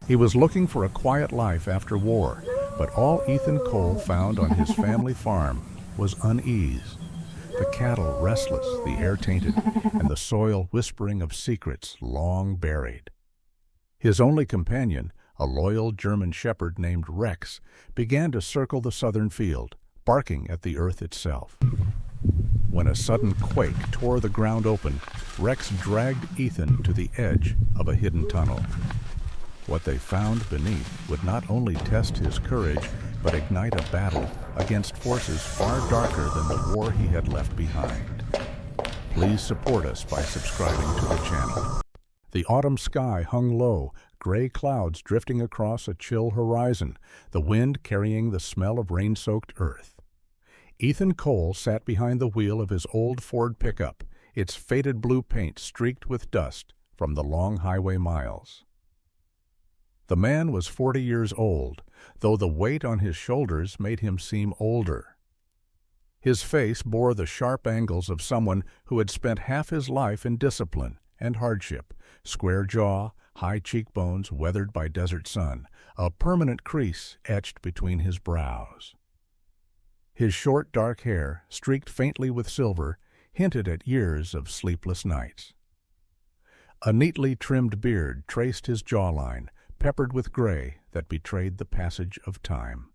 He was looking for a quiet life after war, but all Ethan Cole found on his family farm was unease. The cattle restless, the air tainted, and the soil whispering of secrets long buried. His only companion, a loyal German shepherd named Rex, began to circle the southern field, barking at the earth itself. When a sudden quake tore the ground open, Rex dragged Ethan to the edge of a hidden tunnel. What they found beneath would not only test his courage, but ignite a battle against forces far darker than the war he had left behind. Please support us by subscribing to the channel. The autumn sky hung low, gray clouds drifting across a chill horizon, the wind carrying the smell of rain-soaked earth. Ethan Cole sat behind the wheel of his old Ford pickup, its faded blue paint streaked with dust from the long highway miles. The man was 40 years old, though the weight on his shoulders made him seem older. His face bore the sharp angles of someone who had spent half his life in discipline and hardship, square jaw, high cheekbones weathered by desert sun, a permanent crease etched between his brows. His short dark hair, streaked faintly with silver, hinted at years of sleepless nights. A neatly trimmed beard traced his jawline, peppered with gray that betrayed the passage of time.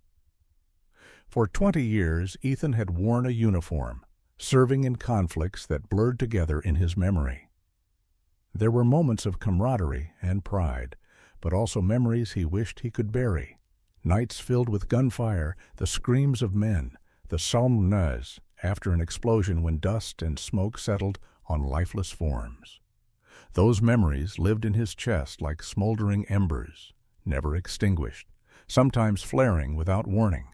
For 20 years, Ethan had worn a uniform, serving in conflicts that blurred together in his memory. There were moments of camaraderie and pride, but also memories he wished he could bury. Nights filled with gunfire, the screams of men, the solemn neige after an explosion when dust and smoke settled on lifeless forms. Those memories lived in his chest like smoldering embers, never extinguished, sometimes flaring without warning.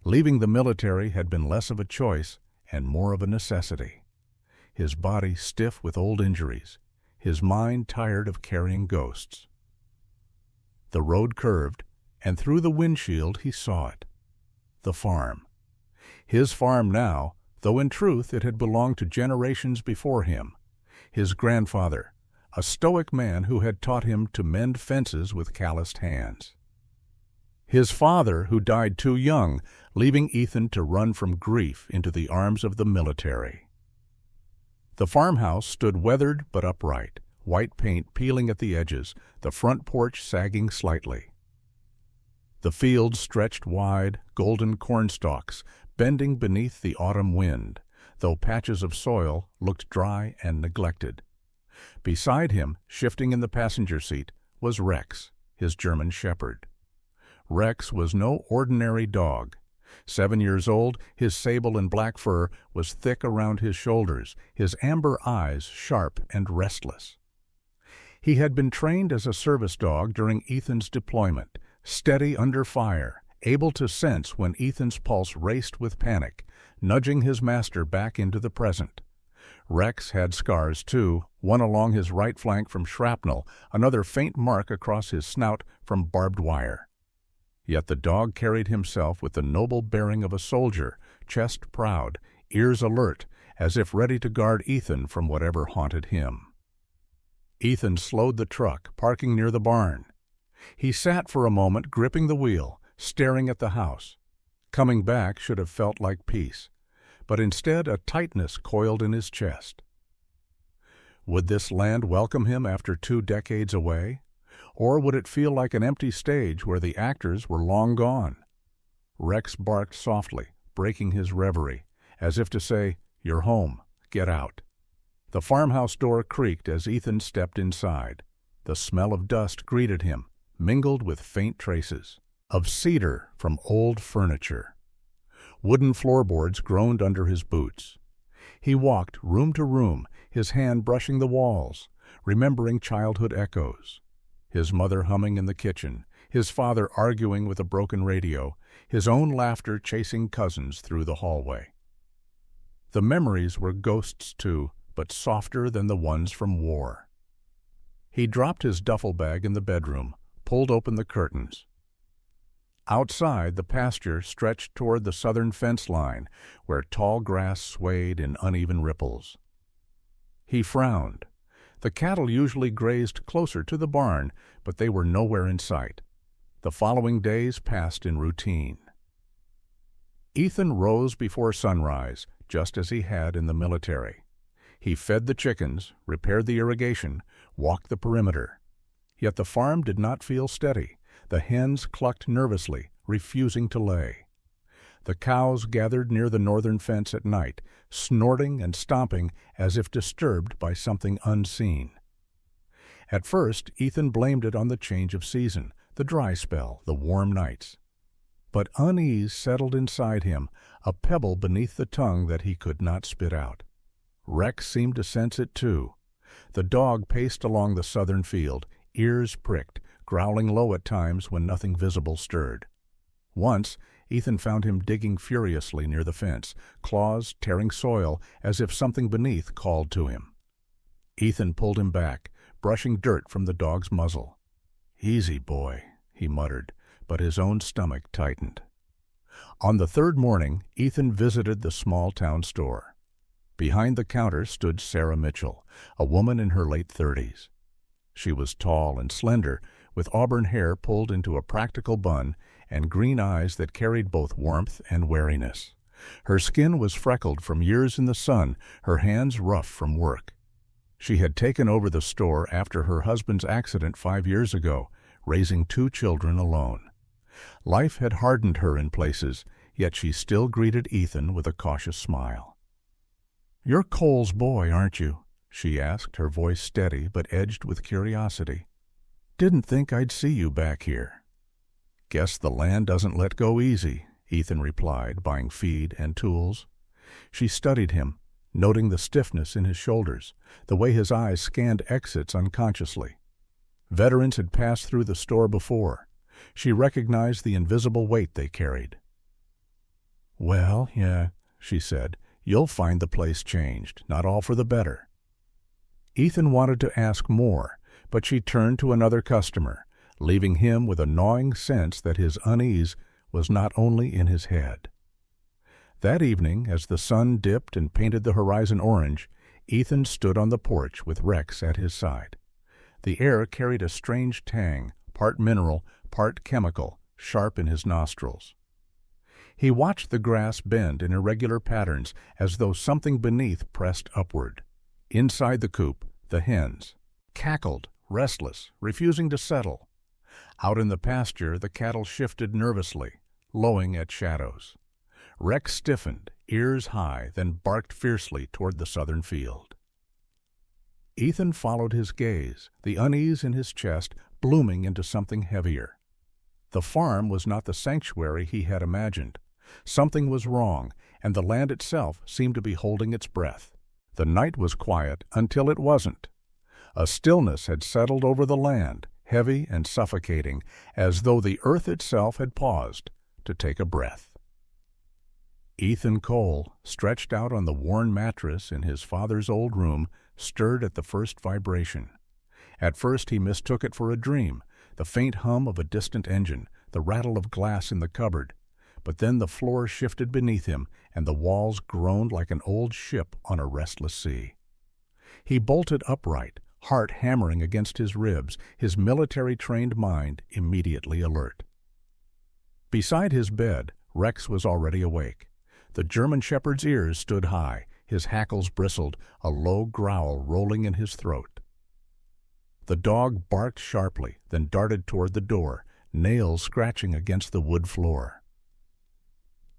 Leaving the military had been less of a choice and more of a necessity. His body stiff with old injuries, his mind tired of carrying ghosts. The road curved, and through the windshield he saw it. The farm. His farm now, though in truth it had belonged to generations before him. His grandfather, a stoic man who had taught him to mend fences with calloused hands. His father, who died too young, leaving Ethan to run from grief into the arms of the military. The farmhouse stood weathered but upright, white paint peeling at the edges, the front porch sagging slightly. The fields stretched wide, golden cornstalks, bending beneath the autumn wind, though patches of soil looked dry and neglected. Beside him, shifting in the passenger seat, was Rex, his German shepherd. Rex was no ordinary dog. 7 years old, his sable and black fur was thick around his shoulders, his amber eyes sharp and restless. He had been trained as a service dog during Ethan's deployment, steady under fire, able to sense when Ethan's pulse raced with panic, nudging his master back into the present. Rex had scars too, one along his right flank from shrapnel, another faint mark across his snout from barbed wire. Yet the dog carried himself with the noble bearing of a soldier, chest proud, ears alert, as if ready to guard Ethan from whatever haunted him. Ethan slowed the truck, parking near the barn. He sat for a moment, gripping the wheel, staring at the house. Coming back should have felt like peace, but instead a tightness coiled in his chest. Would this land welcome him after 2 decades away? Or would it feel like an empty stage where the actors were long gone? Rex barked softly, breaking his reverie, as if to say, "You're home, get out." The farmhouse door creaked as Ethan stepped inside. The smell of dust greeted him, mingled with faint traces of cedar from old furniture. Wooden floorboards groaned under his boots. He walked room to room, his hand brushing the walls, remembering childhood echoes. His mother humming in the kitchen, his father arguing with a broken radio, his own laughter chasing cousins through the hallway. The memories were ghosts too, but softer than the ones from war. He dropped his duffel bag in the bedroom, pulled open the curtains. Outside, the pasture stretched toward the southern fence line, where tall grass swayed in uneven ripples. He frowned. The cattle usually grazed closer to the barn, but they were nowhere in sight. The following days passed in routine. Ethan rose before sunrise, just as he had in the military. He fed the chickens, repaired the irrigation, walked the perimeter. Yet the farm did not feel steady. The hens clucked nervously, refusing to lay. The cows gathered near the northern fence at night, snorting and stomping as if disturbed by something unseen. At first, Ethan blamed it on the change of season, the dry spell, the warm nights. But unease settled inside him, a pebble beneath the tongue that he could not spit out. Rex seemed to sense it too. The dog paced along the southern field, ears pricked, growling low at times when nothing visible stirred. Once, Ethan found him digging furiously near the fence, claws tearing soil as if something beneath called to him. Ethan pulled him back, brushing dirt from the dog's muzzle. "Easy, boy," he muttered, but his own stomach tightened. On the third morning, Ethan visited the small-town store. Behind the counter stood Sarah Mitchell, a woman in her late 30s. She was tall and slender, with auburn hair pulled into a practical bun and green eyes that carried both warmth and wariness. Her skin was freckled from years in the sun, her hands rough from work. She had taken over the store after her husband's accident 5 years ago, raising 2 children alone. Life had hardened her in places, yet she still greeted Ethan with a cautious smile. "You're Cole's boy, aren't you?" she asked, her voice steady but edged with curiosity. "Didn't think I'd see you back here." "Guess the land doesn't let go easy," Ethan replied, buying feed and tools. She studied him, noting the stiffness in his shoulders, the way his eyes scanned exits unconsciously. Veterans had passed through the store before. She recognized the invisible weight they carried. "Well, yeah," she said, "you'll find the place changed, not all for the better." Ethan wanted to ask more, but she turned to another customer, leaving him with a gnawing sense that his unease was not only in his head. That evening, as the sun dipped and painted the horizon orange, Ethan stood on the porch with Rex at his side. The air carried a strange tang, part mineral, part chemical, sharp in his nostrils. He watched the grass bend in irregular patterns as though something beneath pressed upward. Inside the coop, the hens cackled, restless, refusing to settle. Out in the pasture, the cattle shifted nervously, lowing at shadows. Rex stiffened, ears high, then barked fiercely toward the southern field. Ethan followed his gaze, the unease in his chest blooming into something heavier. The farm was not the sanctuary he had imagined. Something was wrong, and the land itself seemed to be holding its breath. The night was quiet until it wasn't. A stillness had settled over the land, heavy and suffocating, as though the earth itself had paused to take a breath. Ethan Cole, stretched out on the worn mattress in his father's old room, stirred at the first vibration. At first he mistook it for a dream, the faint hum of a distant engine, the rattle of glass in the cupboard. But then the floor shifted beneath him, and the walls groaned like an old ship on a restless sea. He bolted upright, heart hammering against his ribs, his military-trained mind immediately alert. Beside his bed, Rex was already awake. The German shepherd's ears stood high, his hackles bristled, a low growl rolling in his throat. The dog barked sharply, then darted toward the door, nails scratching against the wood floor.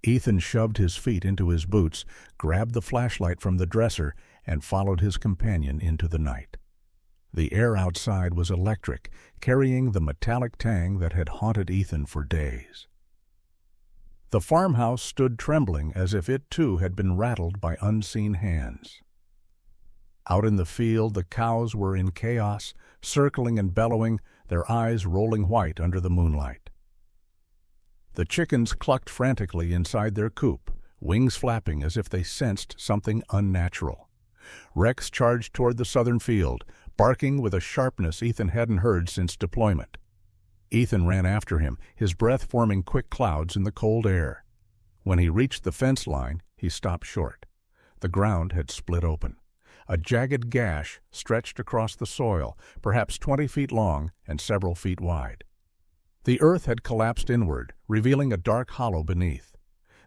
Ethan shoved his feet into his boots, grabbed the flashlight from the dresser, and followed his companion into the night. The air outside was electric, carrying the metallic tang that had haunted Ethan for days. The farmhouse stood trembling as if it too had been rattled by unseen hands. Out in the field, the cows were in chaos, circling and bellowing, their eyes rolling white under the moonlight. The chickens clucked frantically inside their coop, wings flapping as if they sensed something unnatural. Rex charged toward the southern field, barking with a sharpness Ethan hadn't heard since deployment. Ethan ran after him, his breath forming quick clouds in the cold air. When he reached the fence line, he stopped short. The ground had split open. A jagged gash stretched across the soil, perhaps 20 feet long and several feet wide. The earth had collapsed inward, revealing a dark hollow beneath.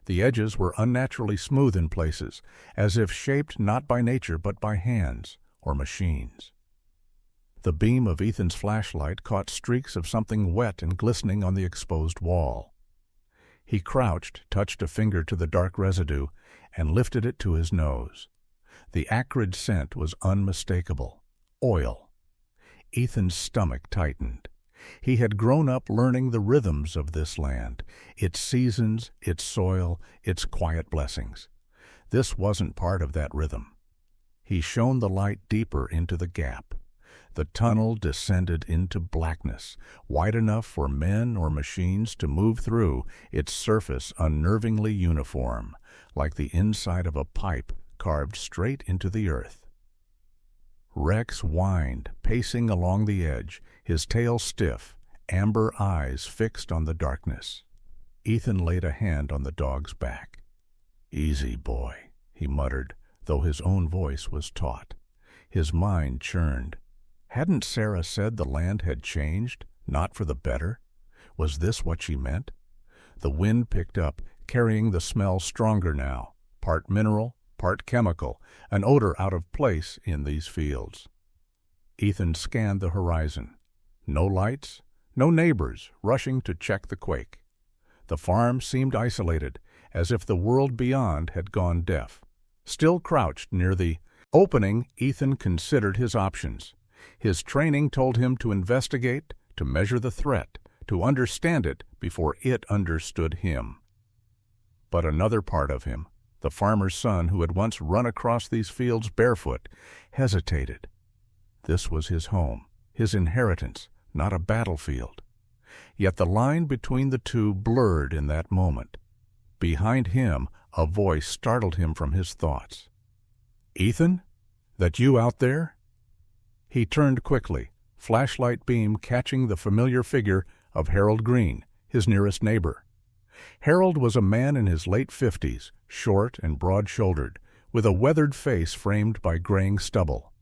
The edges were unnaturally smooth in places, as if shaped not by nature but by hands or machines. The beam of Ethan's flashlight caught streaks of something wet and glistening on the exposed wall. He crouched, touched a finger to the dark residue, and lifted it to his nose. The acrid scent was unmistakable. Oil. Ethan's stomach tightened. He had grown up learning the rhythms of this land, its seasons, its soil, its quiet blessings. This wasn't part of that rhythm. He shone the light deeper into the gap. The tunnel descended into blackness, wide enough for men or machines to move through, its surface unnervingly uniform, like the inside of a pipe carved straight into the earth. Rex whined, pacing along the edge, his tail stiff, amber eyes fixed on the darkness. Ethan laid a hand on the dog's back. "Easy, boy," he muttered, though his own voice was taut. His mind churned. Hadn't Sarah said the land had changed, not for the better? Was this what she meant? The wind picked up, carrying the smell stronger now, part mineral, part chemical, an odor out of place in these fields. Ethan scanned the horizon. No lights, no neighbors rushing to check the quake. The farm seemed isolated, as if the world beyond had gone deaf. Still crouched near the opening, Ethan considered his options. His training told him to investigate, to measure the threat, to understand it before it understood him. But another part of him, the farmer's son who had once run across these fields barefoot, hesitated. This was his home, his inheritance, not a battlefield. Yet the line between the two blurred in that moment. Behind him, a voice startled him from his thoughts. "Ethan? That you out there?" He turned quickly, flashlight beam catching the familiar figure of Harold Green, his nearest neighbor. Harold was a man in his late 50s, short and broad-shouldered, with a weathered face framed by graying stubble.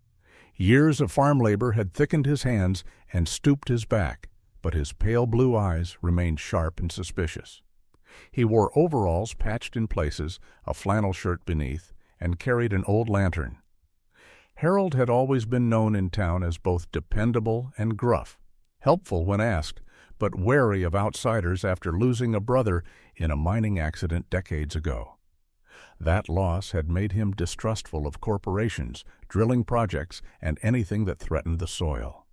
Years of farm labor had thickened his hands and stooped his back, but his pale blue eyes remained sharp and suspicious. He wore overalls patched in places, a flannel shirt beneath, and carried an old lantern. Harold had always been known in town as both dependable and gruff, helpful when asked, but wary of outsiders after losing a brother in a mining accident decades ago. That loss had made him distrustful of corporations, drilling projects, and anything that threatened the soil.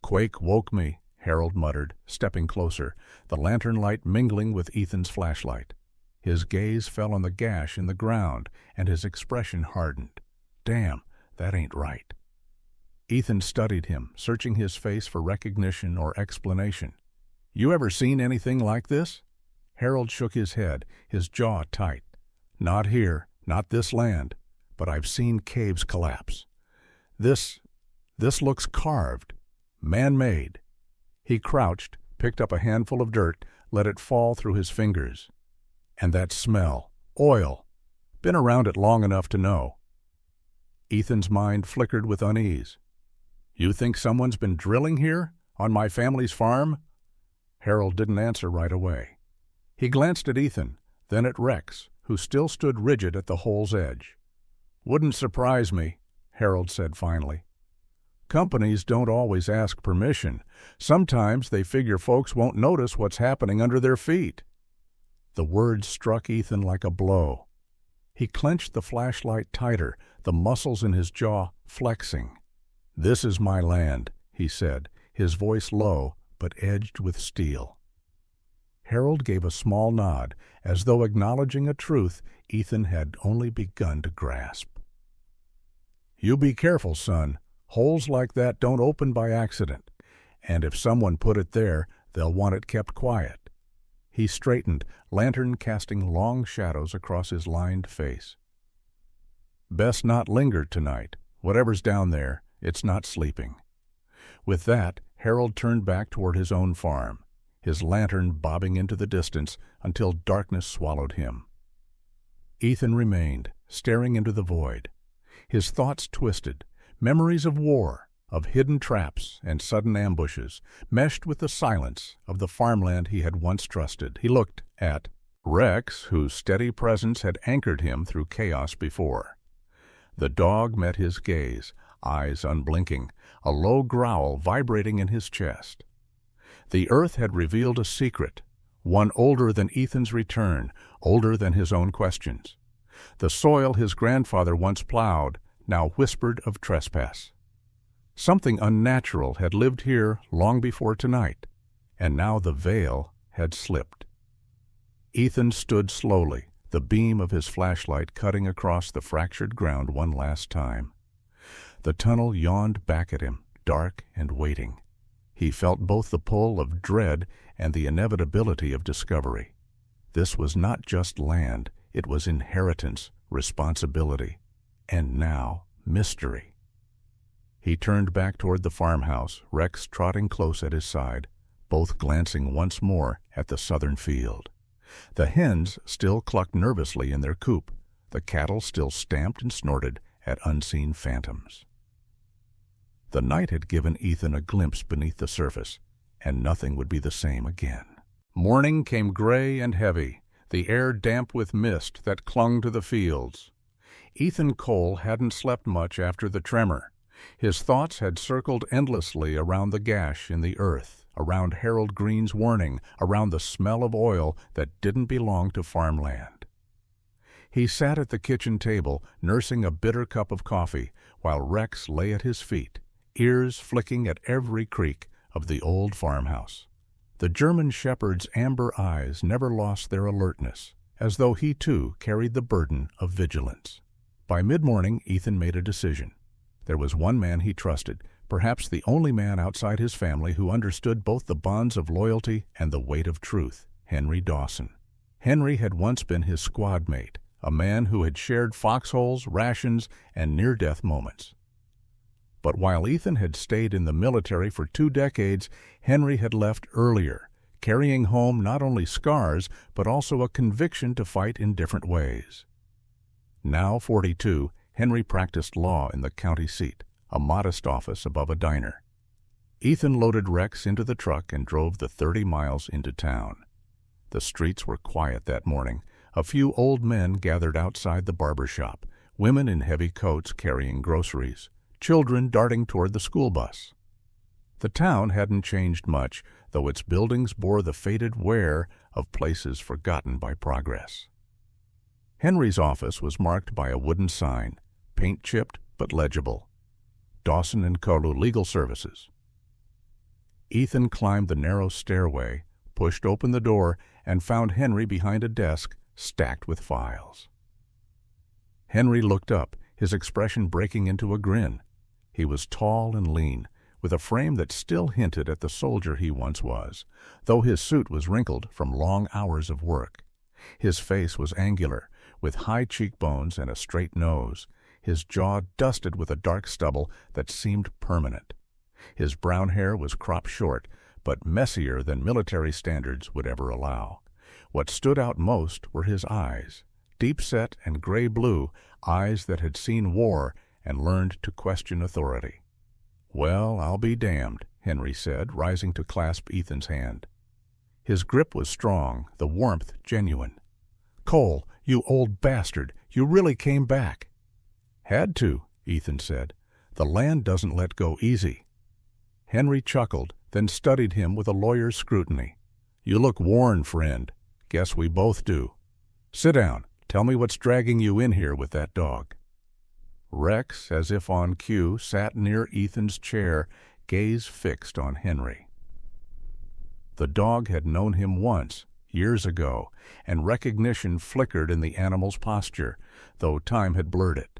"Quake woke me," Harold muttered, stepping closer, the lantern light mingling with Ethan's flashlight. His gaze fell on the gash in the ground, and his expression hardened. "Damn, that ain't right." Ethan studied him, searching his face for recognition or explanation. "You ever seen anything like this?" Harold shook his head, his jaw tight. "Not here, not this land, but I've seen caves collapse. This looks carved, man-made." He crouched, picked up a handful of dirt, let it fall through his fingers. "And that smell, oil. Been around it long enough to know." Ethan's mind flickered with unease. "You think someone's been drilling here, on my family's farm?" Harold didn't answer right away. He glanced at Ethan, then at Rex, who still stood rigid at the hole's edge. "Wouldn't surprise me," Harold said finally. "Companies don't always ask permission. Sometimes they figure folks won't notice what's happening under their feet." The words struck Ethan like a blow. He clenched the flashlight tighter, the muscles in his jaw flexing. "This is my land," he said, his voice low but edged with steel. Harold gave a small nod, as though acknowledging a truth Ethan had only begun to grasp. "You be careful, son. Holes like that don't open by accident, and if someone put it there, they'll want it kept quiet." He straightened, lantern casting long shadows across his lined face. "Best not linger tonight. Whatever's down there, it's not sleeping." With that, Harold turned back toward his own farm, his lantern bobbing into the distance until darkness swallowed him. Ethan remained, staring into the void. His thoughts twisted. Memories of war, of hidden traps and sudden ambushes, meshed with the silence of the farmland he had once trusted. He looked at Rex, whose steady presence had anchored him through chaos before. The dog met his gaze, eyes unblinking, a low growl vibrating in his chest. The earth had revealed a secret, one older than Ethan's return, older than his own questions. The soil his grandfather once plowed now whispered of trespass. Something unnatural had lived here long before tonight, and now the veil had slipped. Ethan stood slowly, the beam of his flashlight cutting across the fractured ground one last time. The tunnel yawned back at him, dark and waiting. He felt both the pull of dread and the inevitability of discovery. This was not just land, it was inheritance, responsibility, and now mystery. He turned back toward the farmhouse, Rex trotting close at his side, both glancing once more at the southern field. The hens still clucked nervously in their coop. The cattle still stamped and snorted at unseen phantoms. The night had given Ethan a glimpse beneath the surface, and nothing would be the same again. Morning came gray and heavy, the air damp with mist that clung to the fields. Ethan Cole hadn't slept much after the tremor. His thoughts had circled endlessly around the gash in the earth, around Harold Green's warning, around the smell of oil that didn't belong to farmland. He sat at the kitchen table, nursing a bitter cup of coffee, while Rex lay at his feet, ears flicking at every creak of the old farmhouse. The German shepherd's amber eyes never lost their alertness, as though he too carried the burden of vigilance. By mid-morning, Ethan made a decision. There was one man he trusted, perhaps the only man outside his family who understood both the bonds of loyalty and the weight of truth, Henry Dawson. Henry had once been his squad mate, a man who had shared foxholes, rations, and near-death moments. But while Ethan had stayed in the military for 2 decades, Henry had left earlier, carrying home not only scars, but also a conviction to fight in different ways. Now 42, Henry practiced law in the county seat, a modest office above a diner. Ethan loaded Rex into the truck and drove the 30 miles into town. The streets were quiet that morning. A few old men gathered outside the barber shop, women in heavy coats carrying groceries, children darting toward the school bus. The town hadn't changed much, though its buildings bore the faded wear of places forgotten by progress. Henry's office was marked by a wooden sign, paint-chipped but legible. Dawson & Kolu Legal Services. Ethan climbed the narrow stairway, pushed open the door, and found Henry behind a desk stacked with files. Henry looked up, his expression breaking into a grin. He was tall and lean, with a frame that still hinted at the soldier he once was, though his suit was wrinkled from long hours of work. His face was angular, with high cheekbones and a straight nose, his jaw dusted with a dark stubble that seemed permanent. His brown hair was cropped short, but messier than military standards would ever allow. What stood out most were his eyes, deep-set and gray-blue, eyes that had seen war and learned to question authority. "Well, I'll be damned," Henry said, rising to clasp Ethan's hand. His grip was strong, the warmth genuine. "Cole, you old bastard, you really came back." "Had to," Ethan said. "The land doesn't let go easy." Henry chuckled, then studied him with a lawyer's scrutiny. "You look worn, friend. Guess we both do. Sit down. Tell me what's dragging you in here with that dog." Rex, as if on cue, sat near Ethan's chair, gaze fixed on Henry. The dog had known him once, years ago, and recognition flickered in the animal's posture, though time had blurred it.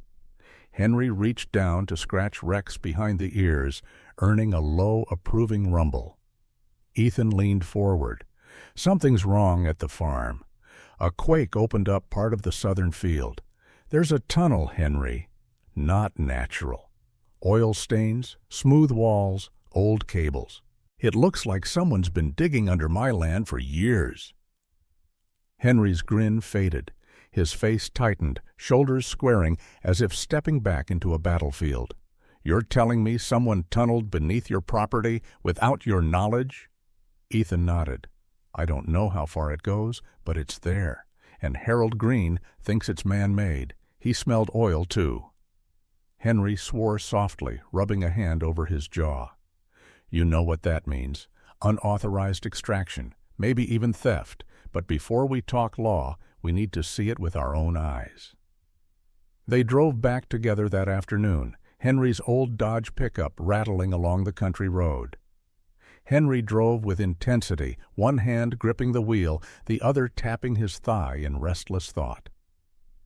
Henry reached down to scratch Rex behind the ears, earning a low, approving rumble. Ethan leaned forward. "Something's wrong at the farm. A quake opened up part of the southern field. There's a tunnel, Henry. Not natural. Oil stains, smooth walls, old cables. It looks like someone's been digging under my land for years." Henry's grin faded. His face tightened, shoulders squaring, as if stepping back into a battlefield. "You're telling me someone tunneled beneath your property without your knowledge?" Ethan nodded. "I don't know how far it goes, but it's there. And Harold Green thinks it's man-made. He smelled oil, too." Henry swore softly, rubbing a hand over his jaw. "You know what that means. Unauthorized extraction, maybe even theft. But before we talk law, we need to see it with our own eyes." They drove back together that afternoon, Henry's old Dodge pickup rattling along the country road. Henry drove with intensity, one hand gripping the wheel, the other tapping his thigh in restless thought.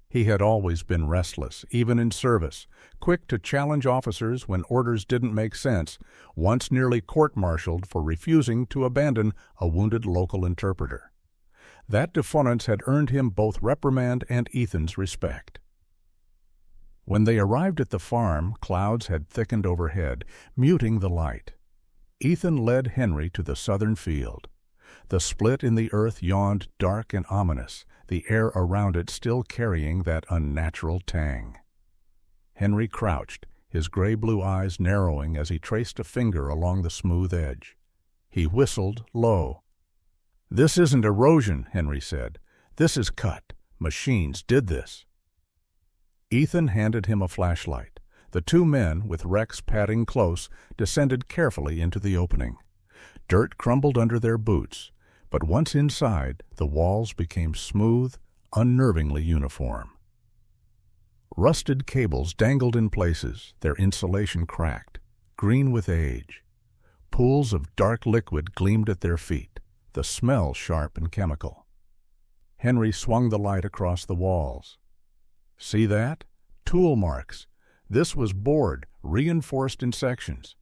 He had always been restless, even in service, quick to challenge officers when orders didn't make sense, once nearly court-martialed for refusing to abandon a wounded local interpreter. That defiance had earned him both reprimand and Ethan's respect. When they arrived at the farm, clouds had thickened overhead, muting the light. Ethan led Henry to the southern field. The split in the earth yawned dark and ominous, the air around it still carrying that unnatural tang. Henry crouched, his gray-blue eyes narrowing as he traced a finger along the smooth edge. He whistled low. "This isn't erosion," Henry said. "This is cut. Machines did this." Ethan handed him a flashlight. The two men, with Rex padding close, descended carefully into the opening. Dirt crumbled under their boots, but once inside, the walls became smooth, unnervingly uniform. Rusted cables dangled in places, their insulation cracked, green with age. Pools of dark liquid gleamed at their feet, the smell sharp and chemical. Henry swung the light across the walls. "See that? Tool marks. This was bored, reinforced in sections.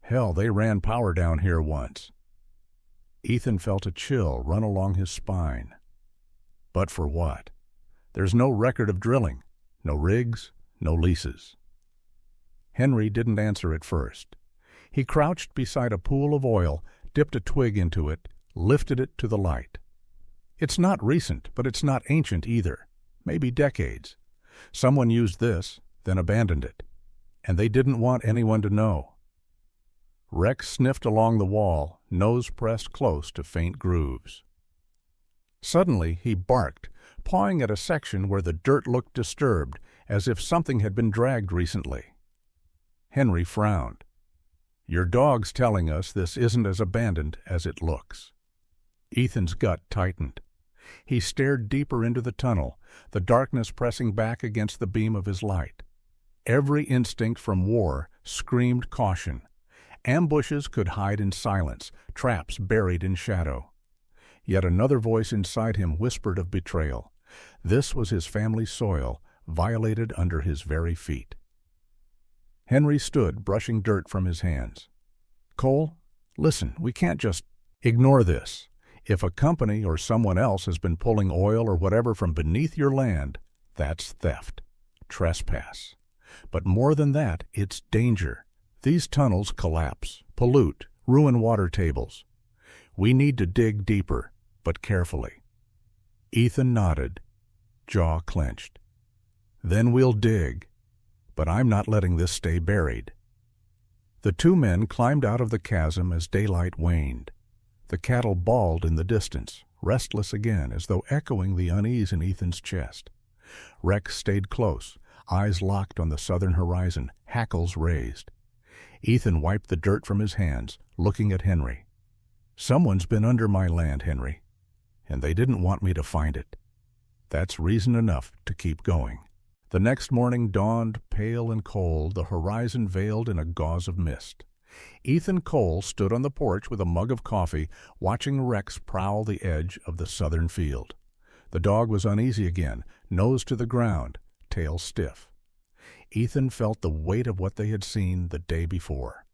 Hell, they ran power down here once." Ethan felt a chill run along his spine. But for what? There's no record of drilling, no rigs, no leases. Henry didn't answer at first. He crouched beside a pool of oil, dipped a twig into it, lifted it to the light. It's not recent, but it's not ancient either. Maybe decades. Someone used this, then abandoned it. And they didn't want anyone to know. Rex sniffed along the wall, nose pressed close to faint grooves. Suddenly he barked, pawing at a section where the dirt looked disturbed, as if something had been dragged recently. Henry frowned. "Your dog's telling us this isn't as abandoned as it looks." Ethan's gut tightened. He stared deeper into the tunnel, the darkness pressing back against the beam of his light. Every instinct from war screamed caution. Ambushes could hide in silence, traps buried in shadow. Yet another voice inside him whispered of betrayal. This was his family's soil, violated under his very feet. Henry stood, brushing dirt from his hands. "Cole, listen, we can't just ignore this. If a company or someone else has been pulling oil or whatever from beneath your land, that's theft, trespass. But more than that, it's danger. These tunnels collapse, pollute, ruin water tables. We need to dig deeper, but carefully." Ethan nodded, jaw clenched. "Then we'll dig. But I'm not letting this stay buried." The two men climbed out of the chasm as daylight waned. The cattle bawled in the distance, restless again, as though echoing the unease in Ethan's chest. Rex stayed close, eyes locked on the southern horizon, hackles raised. Ethan wiped the dirt from his hands, looking at Henry. "Someone's been under my land, Henry, and they didn't want me to find it. That's reason enough to keep going." The next morning dawned pale and cold, the horizon veiled in a gauze of mist. Ethan Cole stood on the porch with a mug of coffee, watching Rex prowl the edge of the southern field. The dog was uneasy again, nose to the ground, tail stiff. Ethan felt the weight of what they had seen the day before.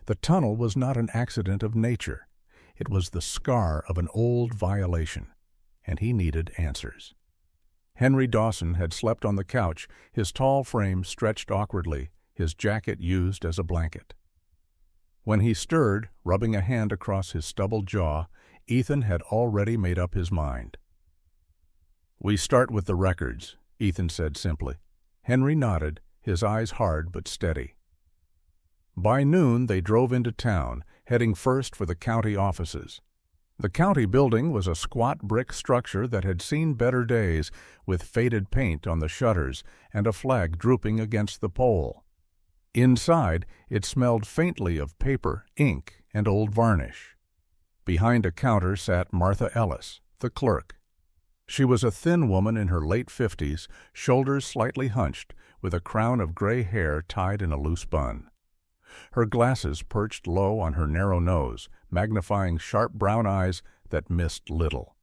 The tunnel was not an accident of nature. It was the scar of an old violation, and he needed answers. Henry Dawson had slept on the couch, his tall frame stretched awkwardly, his jacket used as a blanket. When he stirred, rubbing a hand across his stubbled jaw, Ethan had already made up his mind. "We start with the records," Ethan said simply. Henry nodded, his eyes hard but steady. By noon they drove into town, heading first for the county offices. The county building was a squat brick structure that had seen better days, with faded paint on the shutters and a flag drooping against the pole. Inside, it smelled faintly of paper, ink, and old varnish. Behind a counter sat Martha Ellis, the clerk. She was a thin woman in her late 50s, shoulders slightly hunched, with a crown of gray hair tied in a loose bun. Her glasses perched low on her narrow nose, magnifying sharp brown eyes that missed little.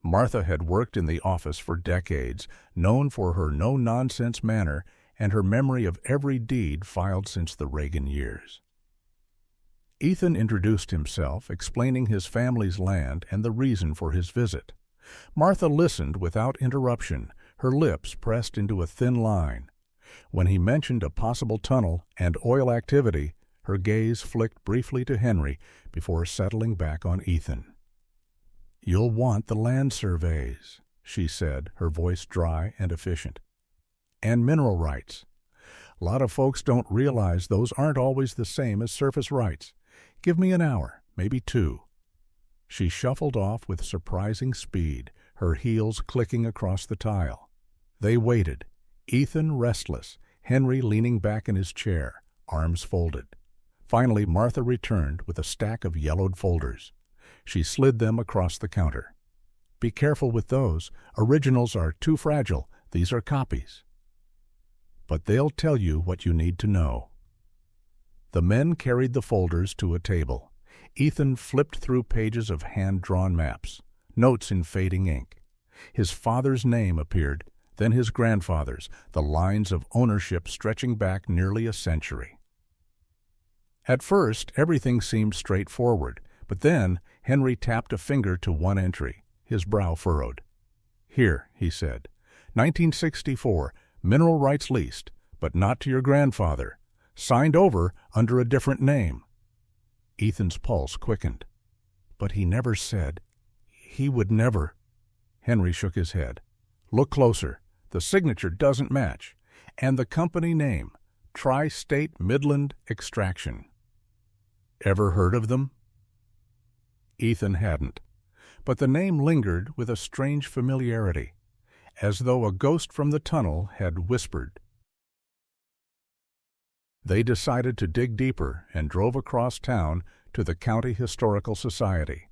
Martha had worked in the office for decades, known for her no-nonsense manner and her memory of every deed filed since the Reagan years. Ethan introduced himself, explaining his family's land and the reason for his visit. Martha listened without interruption, her lips pressed into a thin line. When he mentioned a possible tunnel and oil activity, her gaze flicked briefly to Henry before settling back on Ethan. "You'll want the land surveys," she said, her voice dry and efficient. "And mineral rights. A lot of folks don't realize those aren't always the same as surface rights. Give me an hour, maybe 2. She shuffled off with surprising speed, her heels clicking across the tile. They waited, Ethan restless, Henry leaning back in his chair, arms folded. Finally, Martha returned with a stack of yellowed folders. She slid them across the counter. "Be careful with those. Originals are too fragile. These are copies." "But they'll tell you what you need to know." The men carried the folders to a table. Ethan flipped through pages of hand-drawn maps, notes in fading ink. His father's name appeared, then his grandfather's, the lines of ownership stretching back nearly a century. At first, everything seemed straightforward, but then Henry tapped a finger to one entry, his brow furrowed. "Here," he said, 1964, mineral rights leased, but not to your grandfather. Signed over under a different name." Ethan's pulse quickened. "But he never said. He would never." Henry shook his head. "Look closer. The signature doesn't match. And the company name, Tri-State Midland Extraction. Ever heard of them?" Ethan hadn't, but the name lingered with a strange familiarity, as though a ghost from the tunnel had whispered. They decided to dig deeper and drove across town to the County Historical Society.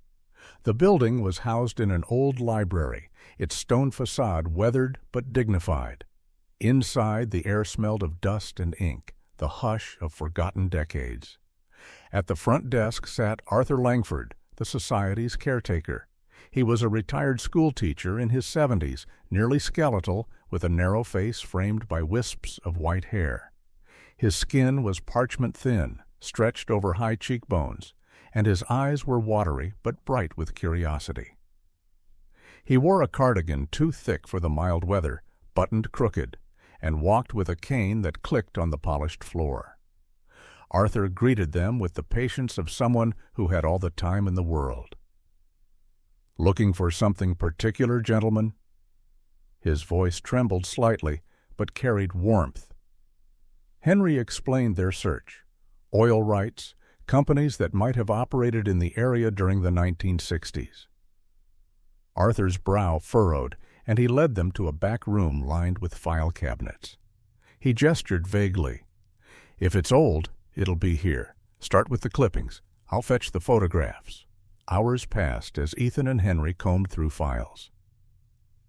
The building was housed in an old library, its stone facade weathered but dignified. Inside, the air smelled of dust and ink, the hush of forgotten decades. At the front desk sat Arthur Langford, the Society's caretaker. He was a retired schoolteacher in his 70s, nearly skeletal, with a narrow face framed by wisps of white hair. His skin was parchment thin, stretched over high cheekbones, and his eyes were watery but bright with curiosity. He wore a cardigan too thick for the mild weather, buttoned crooked, and walked with a cane that clicked on the polished floor. Arthur greeted them with the patience of someone who had all the time in the world. "Looking for something particular, gentlemen?" His voice trembled slightly, but carried warmth. Henry explained their search. Oil rights, companies that might have operated in the area during the 1960s. Arthur's brow furrowed, and he led them to a back room lined with file cabinets. He gestured vaguely. "If it's old, it'll be here. Start with the clippings. I'll fetch the photographs." Hours passed as Ethan and Henry combed through files.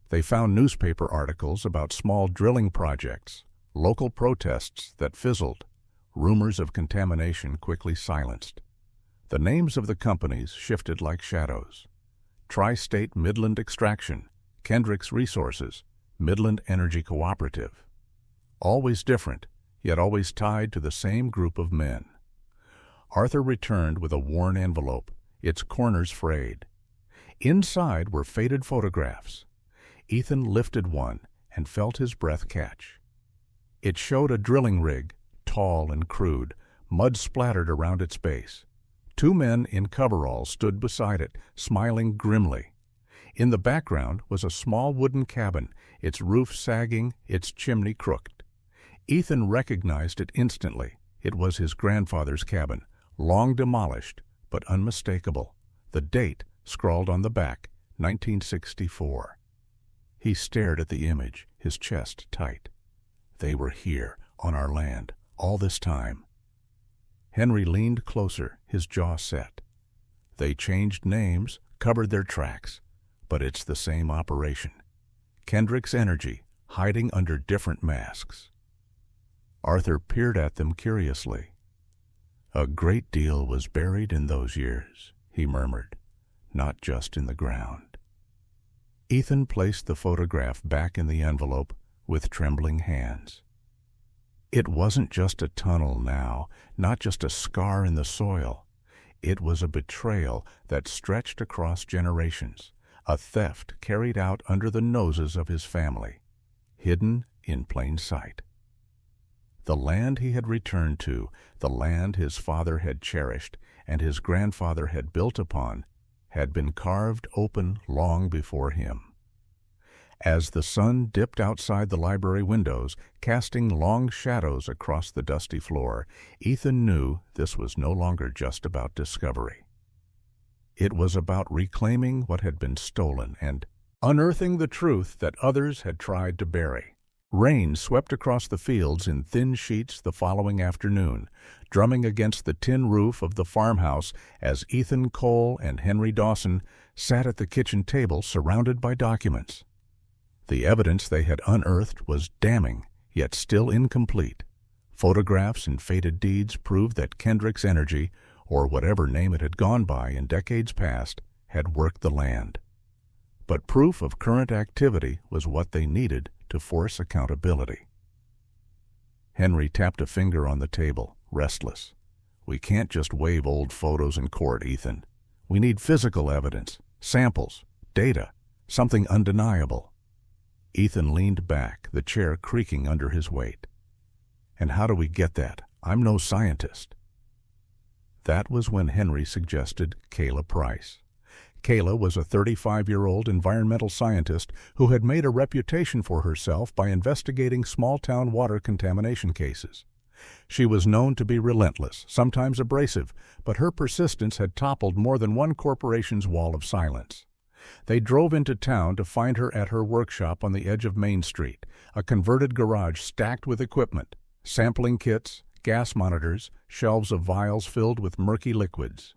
They found newspaper articles about small drilling projects, local protests that fizzled, rumors of contamination quickly silenced. The names of the companies shifted like shadows. Tri-State Midland Extraction, Kendrick's Resources, Midland Energy Cooperative. Always different, yet always tied to the same group of men. Arthur returned with a worn envelope, its corners frayed. Inside were faded photographs. Ethan lifted one and felt his breath catch. It showed a drilling rig, tall and crude, mud splattered around its base. 2 men in coveralls stood beside it, smiling grimly. In the background was a small wooden cabin, its roof sagging, its chimney crooked. Ethan recognized it instantly. It was his grandfather's cabin, long demolished, but unmistakable. The date scrawled on the back, 1964. He stared at the image, his chest tight. They were here, on our land, all this time. Henry leaned closer, his jaw set. They changed names, covered their tracks, but it's the same operation. Kendrick's energy, hiding under different masks. Arthur peered at them curiously. A great deal was buried in those years, he murmured, not just in the ground. Ethan placed the photograph back in the envelope with trembling hands. It wasn't just a tunnel now, not just a scar in the soil. It was a betrayal that stretched across generations, a theft carried out under the noses of his family, hidden in plain sight. The land he had returned to, the land his father had cherished and his grandfather had built upon, had been carved open long before him. As the sun dipped outside the library windows, casting long shadows across the dusty floor, Ethan knew this was no longer just about discovery. It was about reclaiming what had been stolen and unearthing the truth that others had tried to bury. Rain swept across the fields in thin sheets the following afternoon, drumming against the tin roof of the farmhouse as Ethan Cole and Henry Dawson sat at the kitchen table surrounded by documents. The evidence they had unearthed was damning, yet still incomplete. Photographs and faded deeds proved that Kendrick's energy, or whatever name it had gone by in decades past, had worked the land. But proof of current activity was what they needed to force accountability. Henry tapped a finger on the table, restless. We can't just wave old photos in court, Ethan. We need physical evidence, samples, data, something undeniable. Ethan leaned back, the chair creaking under his weight. And how do we get that? I'm no scientist. That was when Henry suggested Kayla Price. Kayla was a 35-year-old environmental scientist who had made a reputation for herself by investigating small-town water contamination cases. She was known to be relentless, sometimes abrasive, but her persistence had toppled more than one corporation's wall of silence. They drove into town to find her at her workshop on the edge of Main Street, a converted garage stacked with equipment, sampling kits, gas monitors, shelves of vials filled with murky liquids.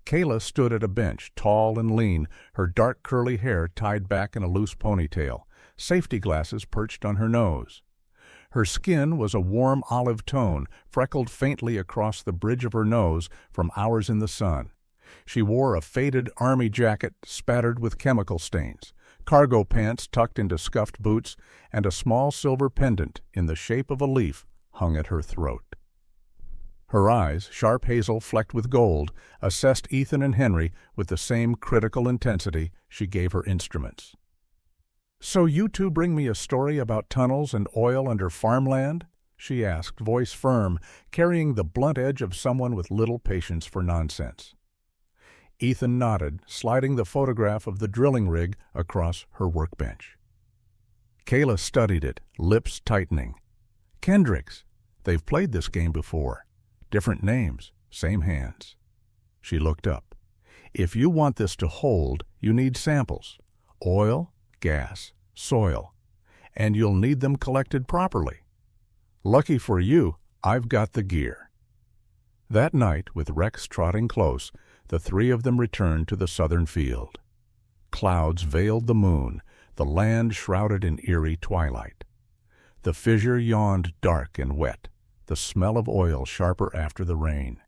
Kayla stood at a bench, tall and lean, her dark curly hair tied back in a loose ponytail, safety glasses perched on her nose. Her skin was a warm olive tone, freckled faintly across the bridge of her nose from hours in the sun. She wore a faded army jacket spattered with chemical stains, cargo pants tucked into scuffed boots, and a small silver pendant in the shape of a leaf hung at her throat. Her eyes, sharp hazel flecked with gold, assessed Ethan and Henry with the same critical intensity she gave her instruments. "So you two bring me a story about tunnels and oil under farmland?" she asked, voice firm, carrying the blunt edge of someone with little patience for nonsense. Ethan nodded, sliding the photograph of the drilling rig across her workbench. Kayla studied it, lips tightening. "Kendrick's. They've played this game before. Different names, same hands." She looked up. "If you want this to hold, you need samples. Oil, gas, soil. And you'll need them collected properly. Lucky for you, I've got the gear." That night, with Rex trotting close, the three of them returned to the southern field. Clouds veiled the moon, the land shrouded in eerie twilight. The fissure yawned dark and wet, the smell of oil sharper after the rain.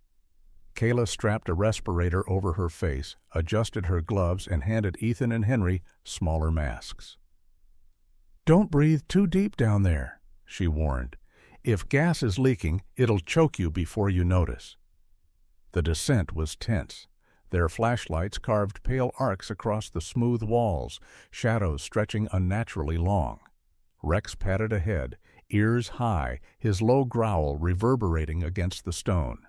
Kayla strapped a respirator over her face, adjusted her gloves, and handed Ethan and Henry smaller masks. "Don't breathe too deep down there," she warned. "If gas is leaking, it'll choke you before you notice." The descent was tense. Their flashlights carved pale arcs across the smooth walls, shadows stretching unnaturally long. Rex padded ahead, ears high, his low growl reverberating against the stone.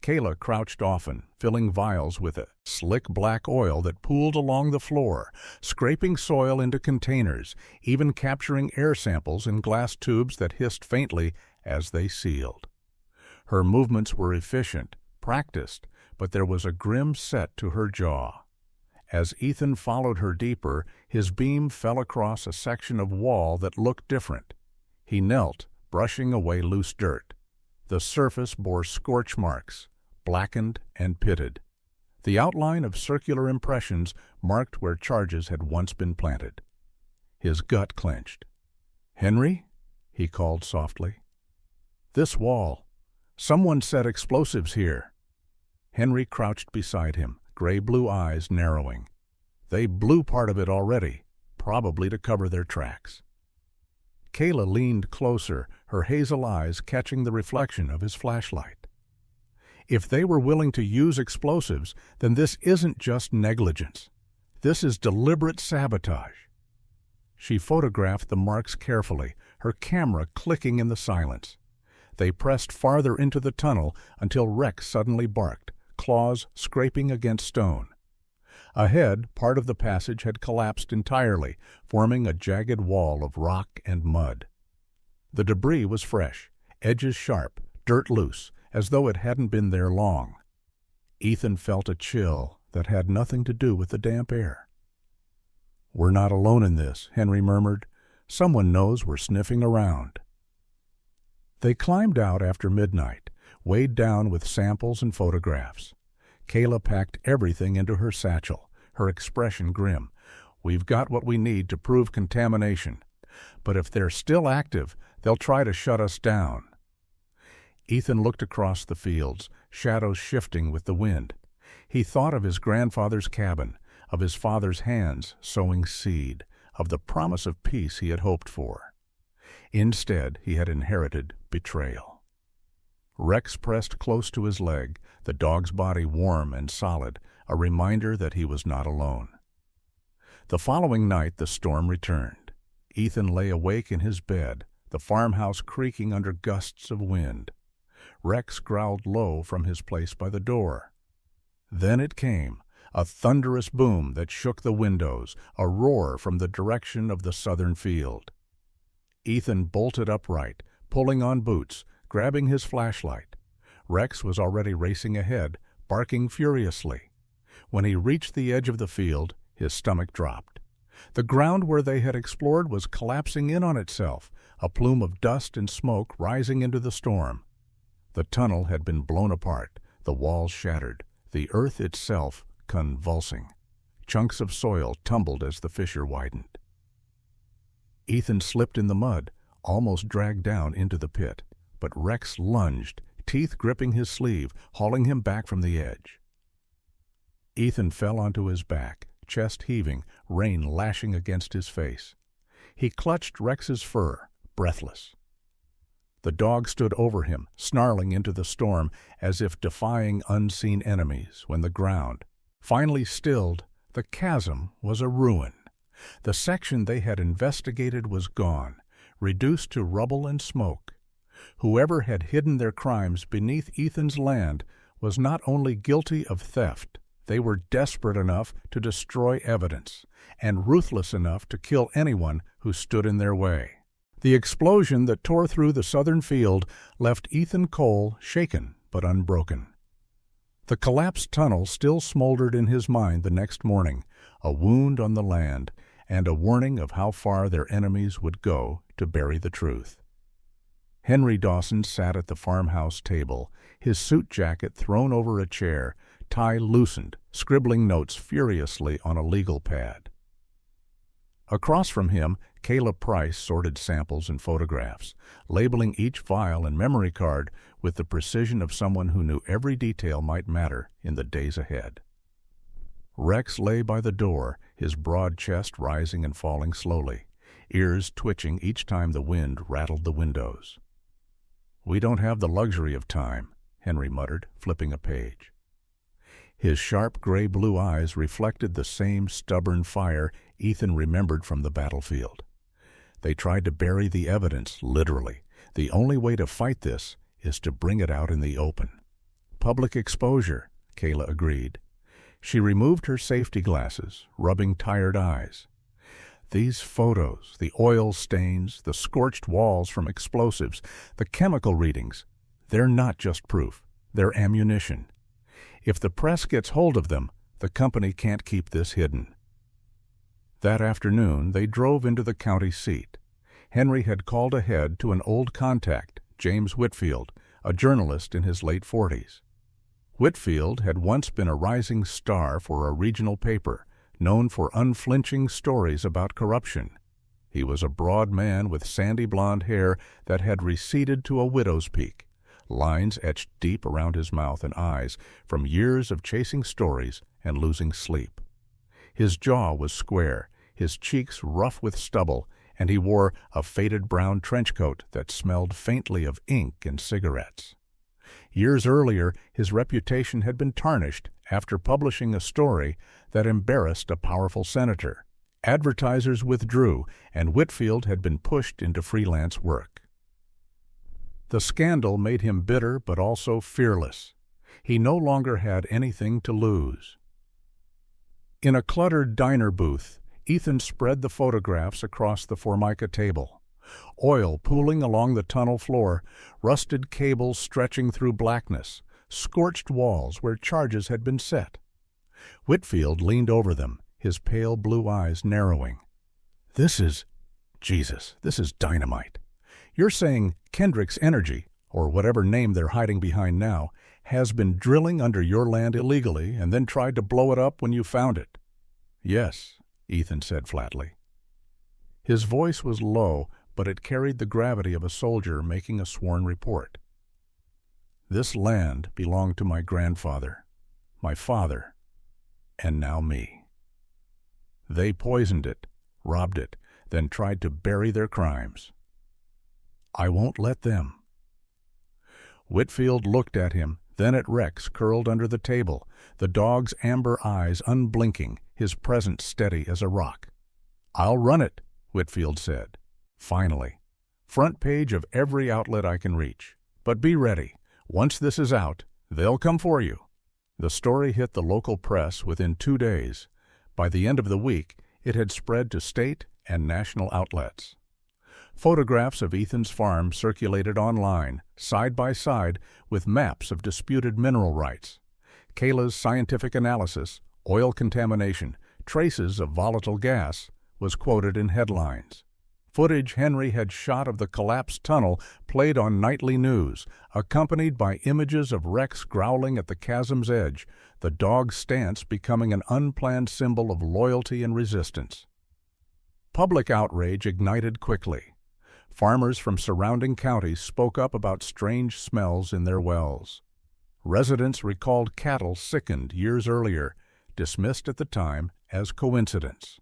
Kayla crouched often, filling vials with a slick black oil that pooled along the floor, scraping soil into containers, even capturing air samples in glass tubes that hissed faintly as they sealed. Her movements were efficient, practiced, but there was a grim set to her jaw. As Ethan followed her deeper, his beam fell across a section of wall that looked different. He knelt, brushing away loose dirt. The surface bore scorch marks, blackened and pitted. The outline of circular impressions marked where charges had once been planted. His gut clenched. "Henry?" he called softly. "This wall. Someone set explosives here." Henry crouched beside him, gray-blue eyes narrowing. "They blew part of it already, probably to cover their tracks." Kayla leaned closer, her hazel eyes catching the reflection of his flashlight. "If they were willing to use explosives, then this isn't just negligence. This is deliberate sabotage." She photographed the marks carefully, her camera clicking in the silence. They pressed farther into the tunnel until Rex suddenly barked, claws scraping against stone. Ahead, part of the passage had collapsed entirely, forming a jagged wall of rock and mud. The debris was fresh, edges sharp, dirt loose, as though it hadn't been there long. Ethan felt a chill that had nothing to do with the damp air. "We're not alone in this," Henry murmured. "Someone knows we're sniffing around." They climbed out after midnight, weighed down with samples and photographs. Kayla packed everything into her satchel, her expression grim. "We've got what we need to prove contamination. But if they're still active, they'll try to shut us down." Ethan looked across the fields, shadows shifting with the wind. He thought of his grandfather's cabin, of his father's hands sowing seed, of the promise of peace he had hoped for. Instead, he had inherited betrayal. Rex pressed close to his leg, the dog's body warm and solid, a reminder that he was not alone. The following night the storm returned. Ethan lay awake in his bed, the farmhouse creaking under gusts of wind. Rex growled low from his place by the door. Then it came, a thunderous boom that shook the windows, a roar from the direction of the southern field. Ethan bolted upright, pulling on boots, grabbing his flashlight. Rex was already racing ahead, barking furiously. When he reached the edge of the field, his stomach dropped. The ground where they had explored was collapsing in on itself, a plume of dust and smoke rising into the storm. The tunnel had been blown apart, the walls shattered, the earth itself convulsing. Chunks of soil tumbled as the fissure widened. Ethan slipped in the mud, almost dragged down into the pit. But Rex lunged, teeth gripping his sleeve, hauling him back from the edge. Ethan fell onto his back, chest heaving, rain lashing against his face. He clutched Rex's fur, breathless. The dog stood over him, snarling into the storm as if defying unseen enemies, when the ground, finally stilled, the chasm was a ruin. The section they had investigated was gone, reduced to rubble and smoke. Whoever had hidden their crimes beneath Ethan's land was not only guilty of theft, they were desperate enough to destroy evidence, and ruthless enough to kill anyone who stood in their way. The explosion that tore through the southern field left Ethan Cole shaken but unbroken. The collapsed tunnel still smoldered in his mind the next morning, a wound on the land, and a warning of how far their enemies would go to bury the truth. Henry Dawson sat at the farmhouse table, his suit jacket thrown over a chair, tie loosened, scribbling notes furiously on a legal pad. Across from him, Kayla Price sorted samples and photographs, labeling each vial and memory card with the precision of someone who knew every detail might matter in the days ahead. Rex lay by the door, his broad chest rising and falling slowly, ears twitching each time the wind rattled the windows. "We don't have the luxury of time," Henry muttered, flipping a page. His sharp gray-blue eyes reflected the same stubborn fire Ethan remembered from the battlefield. They tried to bury the evidence, literally. The only way to fight this is to bring it out in the open. Public exposure, Kayla agreed. She removed her safety glasses, rubbing tired eyes. These photos, the oil stains, the scorched walls from explosives, the chemical readings, they're not just proof, they're ammunition. If the press gets hold of them, the company can't keep this hidden. That afternoon, they drove into the county seat. Henry had called ahead to an old contact, James Whitfield, a journalist in his late 40s. Whitfield had once been a rising star for a regional paper, known for unflinching stories about corruption. He was a broad man with sandy blonde hair that had receded to a widow's peak, lines etched deep around his mouth and eyes from years of chasing stories and losing sleep. His jaw was square, his cheeks rough with stubble, and he wore a faded brown trench coat that smelled faintly of ink and cigarettes. Years earlier, his reputation had been tarnished after publishing a story that embarrassed a powerful senator. Advertisers withdrew, and Whitfield had been pushed into freelance work. The scandal made him bitter but also fearless. He no longer had anything to lose. In a cluttered diner booth, Ethan spread the photographs across the Formica table. Oil pooling along the tunnel floor, rusted cables stretching through blackness, scorched walls where charges had been set. Whitfield leaned over them, his pale blue eyes narrowing. This is dynamite. You're saying Kendrick's Energy, or whatever name they're hiding behind now, has been drilling under your land illegally and then tried to blow it up when you found it? Yes, Ethan said flatly. His voice was low, but it carried the gravity of a soldier making a sworn report. This land belonged to my grandfather, my father, and now me. They poisoned it, robbed it, then tried to bury their crimes. I won't let them. Whitfield looked at him, then at Rex curled under the table, the dog's amber eyes unblinking, his presence steady as a rock. I'll run it, Whitfield said. Finally. Front page of every outlet I can reach. But be ready. Once this is out, they'll come for you. The story hit the local press within 2 days. By the end of the week, it had spread to state and national outlets. Photographs of Ethan's farm circulated online, side by side, with maps of disputed mineral rights. Kayla's scientific analysis, oil contamination, traces of volatile gas, was quoted in headlines. Footage Henry had shot of the collapsed tunnel played on nightly news, accompanied by images of Rex growling at the chasm's edge, the dog's stance becoming an unplanned symbol of loyalty and resistance. Public outrage ignited quickly. Farmers from surrounding counties spoke up about strange smells in their wells. Residents recalled cattle sickened years earlier, dismissed at the time as coincidence.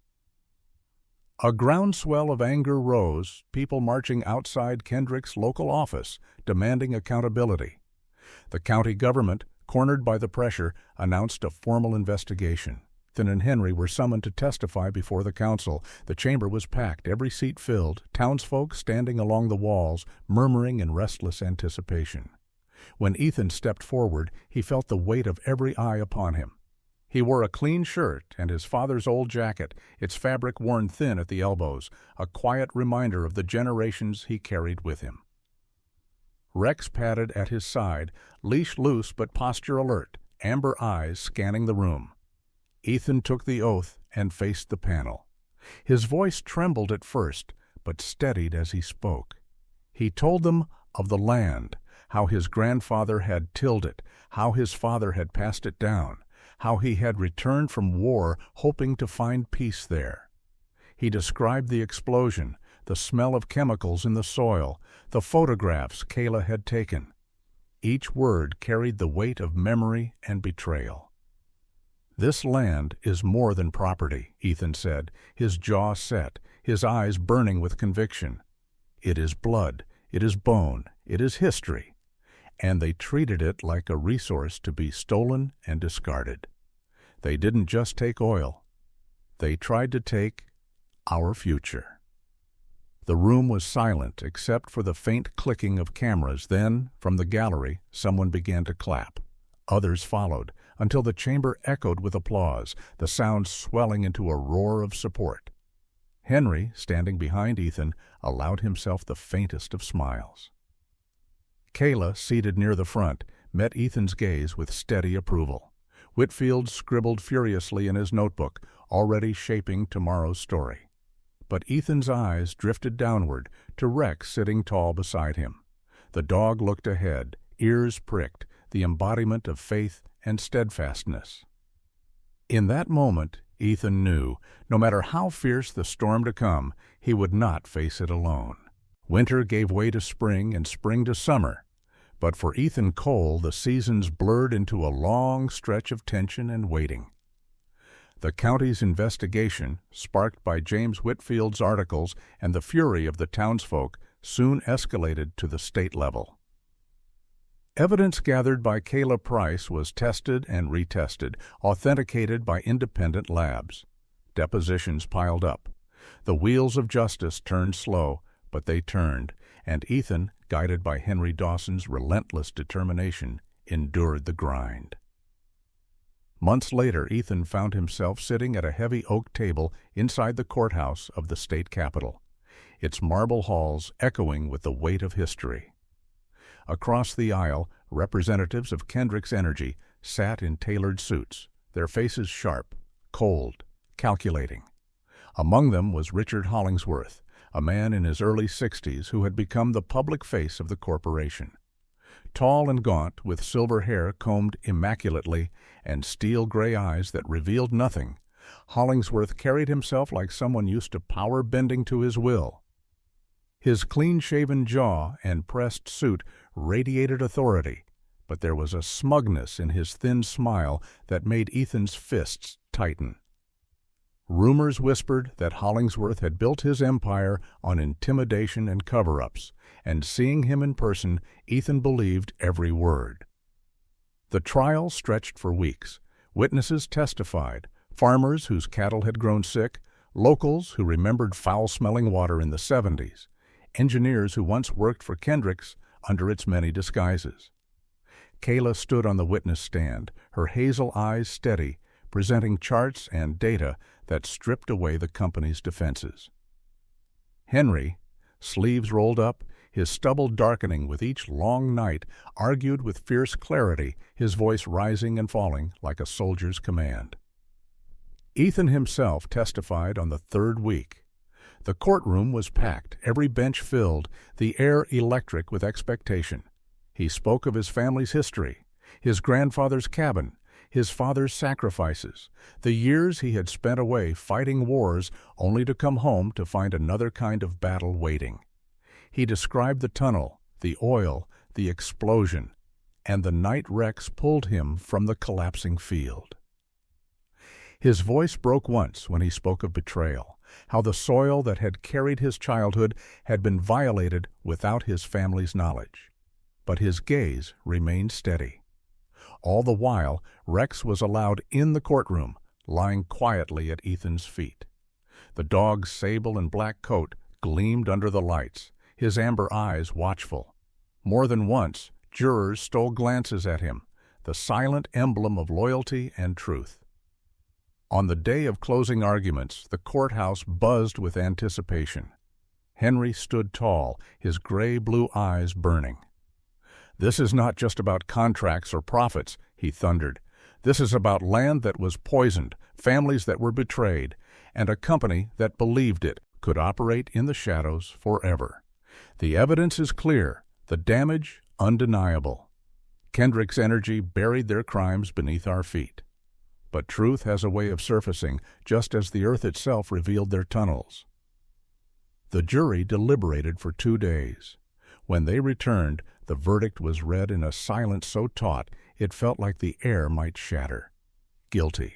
A groundswell of anger rose, people marching outside Kendrick's local office, demanding accountability. The county government, cornered by the pressure, announced a formal investigation. Ethan and Henry were summoned to testify before the council. The chamber was packed, every seat filled, townsfolk standing along the walls, murmuring in restless anticipation. When Ethan stepped forward, he felt the weight of every eye upon him. He wore a clean shirt and his father's old jacket, its fabric worn thin at the elbows, a quiet reminder of the generations he carried with him. Rex padded at his side, leash loose but posture alert, amber eyes scanning the room. Ethan took the oath and faced the panel. His voice trembled at first, but steadied as he spoke. He told them of the land, how his grandfather had tilled it, how his father had passed it down, how he had returned from war hoping to find peace there. He described the explosion, the smell of chemicals in the soil, the photographs Kayla had taken. Each word carried the weight of memory and betrayal. This land is more than property, Ethan said, his jaw set, his eyes burning with conviction. It is blood, it is bone, it is history. And they treated it like a resource to be stolen and discarded. They didn't just take oil. They tried to take our future. The room was silent except for the faint clicking of cameras. Then, from the gallery, someone began to clap. Others followed, until the chamber echoed with applause, the sound swelling into a roar of support. Henry, standing behind Ethan, allowed himself the faintest of smiles. Kayla, seated near the front, met Ethan's gaze with steady approval. Whitfield scribbled furiously in his notebook, already shaping tomorrow's story. But Ethan's eyes drifted downward to Rex sitting tall beside him. The dog looked ahead, ears pricked, the embodiment of faith and steadfastness. In that moment, Ethan knew, no matter how fierce the storm to come, he would not face it alone. Winter gave way to spring and spring to summer. But for Ethan Cole, the seasons blurred into a long stretch of tension and waiting. The county's investigation, sparked by James Whitfield's articles and the fury of the townsfolk, soon escalated to the state level. Evidence gathered by Kayla Price was tested and retested, authenticated by independent labs. Depositions piled up. The wheels of justice turned slow, but they turned, and Ethan, guided by Henry Dawson's relentless determination, endured the grind. Months later, Ethan found himself sitting at a heavy oak table inside the courthouse of the state capitol, its marble halls echoing with the weight of history. Across the aisle, representatives of Kendrick's Energy sat in tailored suits, their faces sharp, cold, calculating. Among them was Richard Hollingsworth, a man in his early 60s who had become the public face of the corporation. Tall and gaunt, with silver hair combed immaculately and steel-gray eyes that revealed nothing, Hollingsworth carried himself like someone used to power bending to his will. His clean-shaven jaw and pressed suit radiated authority, but there was a smugness in his thin smile that made Ethan's fists tighten. Rumors whispered that Hollingsworth had built his empire on intimidation and cover-ups, and seeing him in person, Ethan believed every word. The trial stretched for weeks. Witnesses testified, farmers whose cattle had grown sick, locals who remembered foul-smelling water in the 70s, engineers who once worked for Kendrick's under its many disguises. Kayla stood on the witness stand, her hazel eyes steady, presenting charts and data that stripped away the company's defenses. Henry, sleeves rolled up, his stubble darkening with each long night, argued with fierce clarity, his voice rising and falling like a soldier's command. Ethan himself testified on the third week. The courtroom was packed, every bench filled, the air electric with expectation. He spoke of his family's history, his grandfather's cabin, his father's sacrifices, the years he had spent away fighting wars only to come home to find another kind of battle waiting. He described the tunnel, the oil, the explosion, and the night Rex pulled him from the collapsing field. His voice broke once when he spoke of betrayal, how the soil that had carried his childhood had been violated without his family's knowledge. But his gaze remained steady. All the while, Rex was allowed in the courtroom, lying quietly at Ethan's feet. The dog's sable and black coat gleamed under the lights, his amber eyes watchful. More than once, jurors stole glances at him, the silent emblem of loyalty and truth. On the day of closing arguments, the courthouse buzzed with anticipation. Henry stood tall, his gray-blue eyes burning. "This is not just about contracts or profits," he thundered. "This is about land that was poisoned, families that were betrayed, and a company that believed it could operate in the shadows forever. The evidence is clear, the damage undeniable. Kendrick's Energy buried their crimes beneath our feet. But truth has a way of surfacing, just as the earth itself revealed their tunnels." The jury deliberated for 2 days. When they returned, the verdict was read in a silence so taut it felt like the air might shatter. Guilty.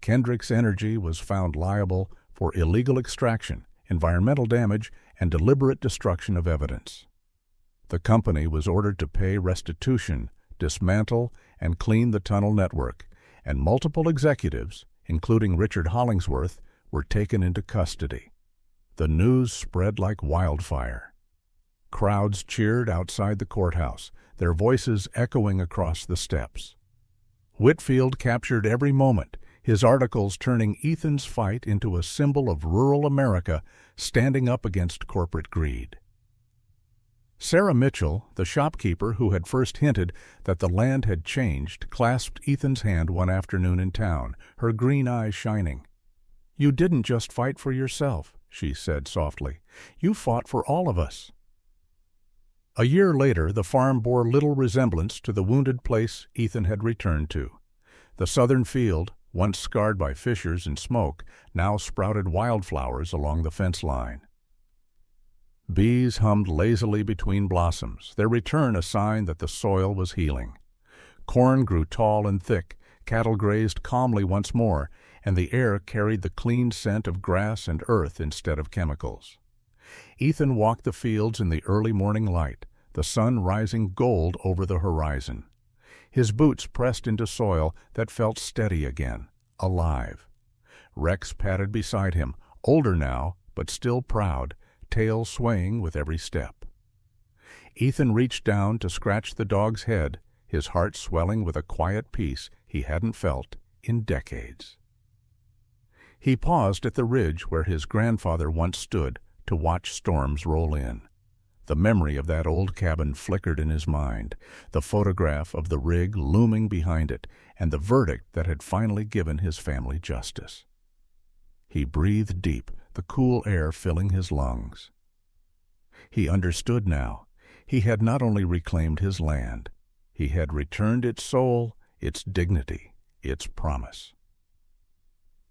Kendrick's Energy was found liable for illegal extraction, environmental damage, and deliberate destruction of evidence. The company was ordered to pay restitution, dismantle, and clean the tunnel network, and multiple executives, including Richard Hollingsworth, were taken into custody. The news spread like wildfire. Crowds cheered outside the courthouse, their voices echoing across the steps. Whitfield captured every moment, his articles turning Ethan's fight into a symbol of rural America standing up against corporate greed. Sarah Mitchell, the shopkeeper who had first hinted that the land had changed, clasped Ethan's hand one afternoon in town, her green eyes shining. "You didn't just fight for yourself," she said softly. "You fought for all of us." A year later, the farm bore little resemblance to the wounded place Ethan had returned to. The southern field, once scarred by fissures and smoke, now sprouted wildflowers along the fence line. Bees hummed lazily between blossoms, their return a sign that the soil was healing. Corn grew tall and thick, cattle grazed calmly once more, and the air carried the clean scent of grass and earth instead of chemicals. Ethan walked the fields in the early morning light, the sun rising gold over the horizon. His boots pressed into soil that felt steady again, alive. Rex padded beside him, older now, but still proud, tail swaying with every step. Ethan reached down to scratch the dog's head, his heart swelling with a quiet peace he hadn't felt in decades. He paused at the ridge where his grandfather once stood to watch storms roll in. The memory of that old cabin flickered in his mind, the photograph of the rig looming behind it, and the verdict that had finally given his family justice. He breathed deep, the cool air filling his lungs. He understood now. He had not only reclaimed his land, he had returned its soul, its dignity, its promise.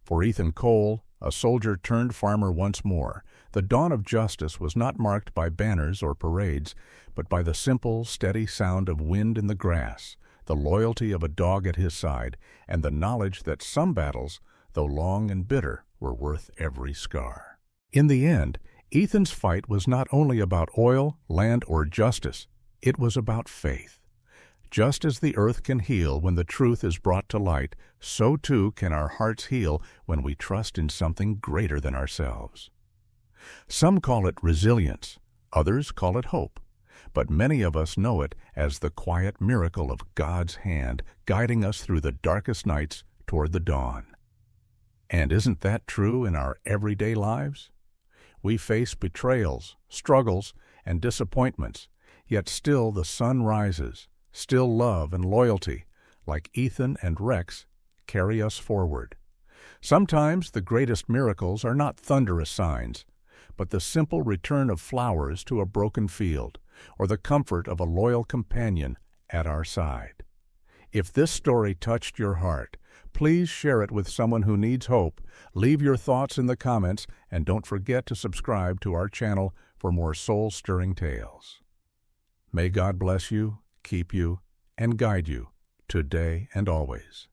For Ethan Cole, a soldier turned farmer once more, the dawn of justice was not marked by banners or parades, but by the simple, steady sound of wind in the grass, the loyalty of a dog at his side, and the knowledge that some battles, though long and bitter, were worth every scar. In the end, Ethan's fight was not only about oil, land, or justice, it was about faith. Just as the earth can heal when the truth is brought to light, so too can our hearts heal when we trust in something greater than ourselves. Some call it resilience, others call it hope, but many of us know it as the quiet miracle of God's hand guiding us through the darkest nights toward the dawn. And isn't that true in our everyday lives? We face betrayals, struggles, and disappointments, yet still the sun rises, still love and loyalty, like Ethan and Rex, carry us forward. Sometimes the greatest miracles are not thunderous signs, but the simple return of flowers to a broken field, or the comfort of a loyal companion at our side. If this story touched your heart, please share it with someone who needs hope. Leave your thoughts in the comments, and don't forget to subscribe to our channel for more soul-stirring tales. May God bless you, keep you, and guide you today and always.